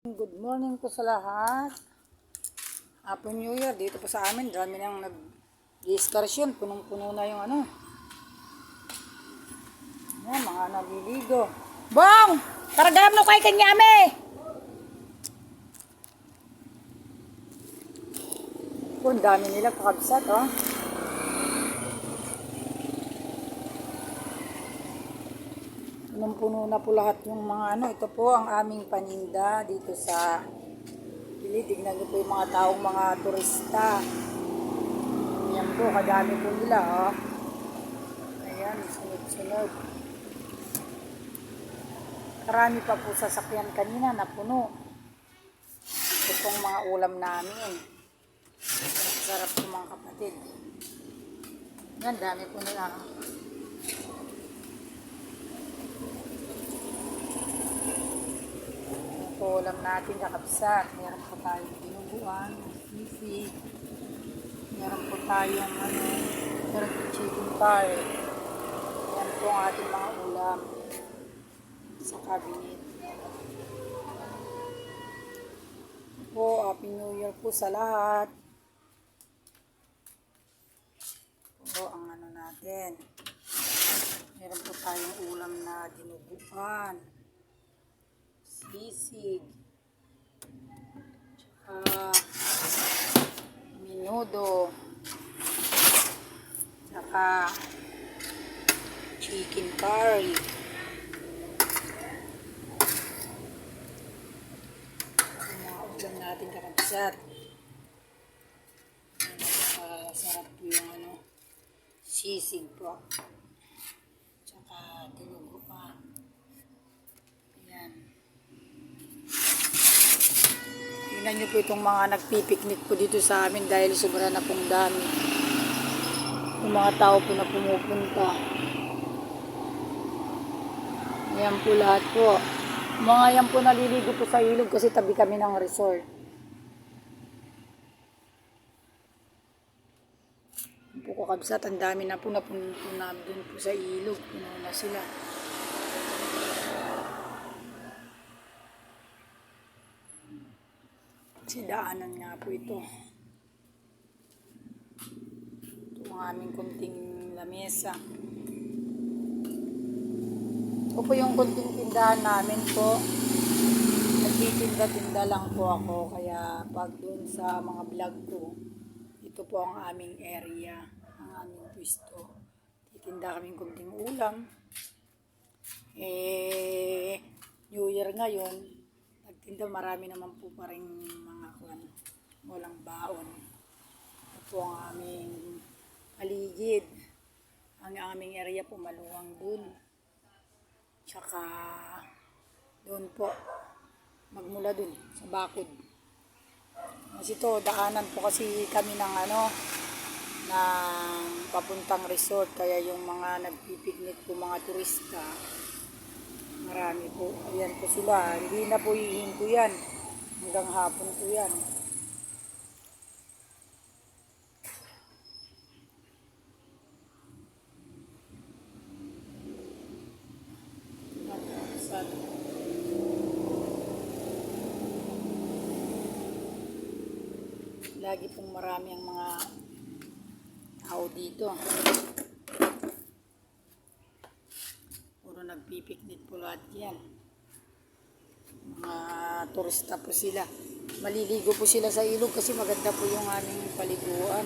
Good morning po sa lahat. Happy New Year. Dito po sa amin, dami nang nag-discussion. Punong-puno na yung Ayan, mga naliligo. Bong! Karagam no kay kanyame! Po, dami nila kakabsat, oh. Punong-puno na po lahat yung mga Ito po ang aming paninda dito sa Pili. Tignan niyo po yung mga taong mga turista. Ayan po, kadami po nila, oh. Ayan, sunod-sunod. Karami pa po sasakyan kanina na puno. Ito pong mga ulam namin. Sarap po mga kapatid. Ayan, dami po nila. Ulam natin kakabsat. Meron po tayong dinuguan, sisig. Meron po tayong meron po chicken curry. Yan po ang ating mga ulam sa cabinet. Po, Happy New Year po sa lahat. Po ang natin. Meron po tayong ulam na dinuguan, sisig, tsaka minudo, tsaka chicken curry. Mga ulam natin kakabsat. Sarap po yung sisig po, tsaka dinuguan. Ayan. Tingnan nyo po itong mga nagpipiknik po dito sa amin dahil sobra na pong dami. Yung mga tao po na pumupunta. Ayan po lahat po. Mga yan po naliligo po sa ilog kasi tabi kami ng resort. Po kakabsat, ang dami na po napunto namin dun po sa ilog. Puno na sila. Daanan nga po ito. Ito ang aming kunting lamesa. Ito po yung kunting tindahan namin po. Nagtitinda-tinda lang po ako. Kaya pag doon sa mga vlog ko, ito po ang aming area, ang aming pwesto. Titinda kaming kunting ulam. New Year ngayon, nagtinda, marami naman po pa rin walang baon. Ito po ang aming paligid. Ang aming area po maluwang dun. Tsaka doon po, magmula dun sa bakod. Kasi ito, daanan po kasi kami ng ng papuntang resort. Kaya yung mga nagpipiknik po, mga turista, marami po. Ayan po sila. Hindi na po hihinto yan. Hanggang hapon po yan. Lagi pong marami ang mga tao dito. Puro nagpipiknik po lahat yan. Mga turista po sila. Maliligo po sila sa ilog kasi maganda po yung aming paliguan.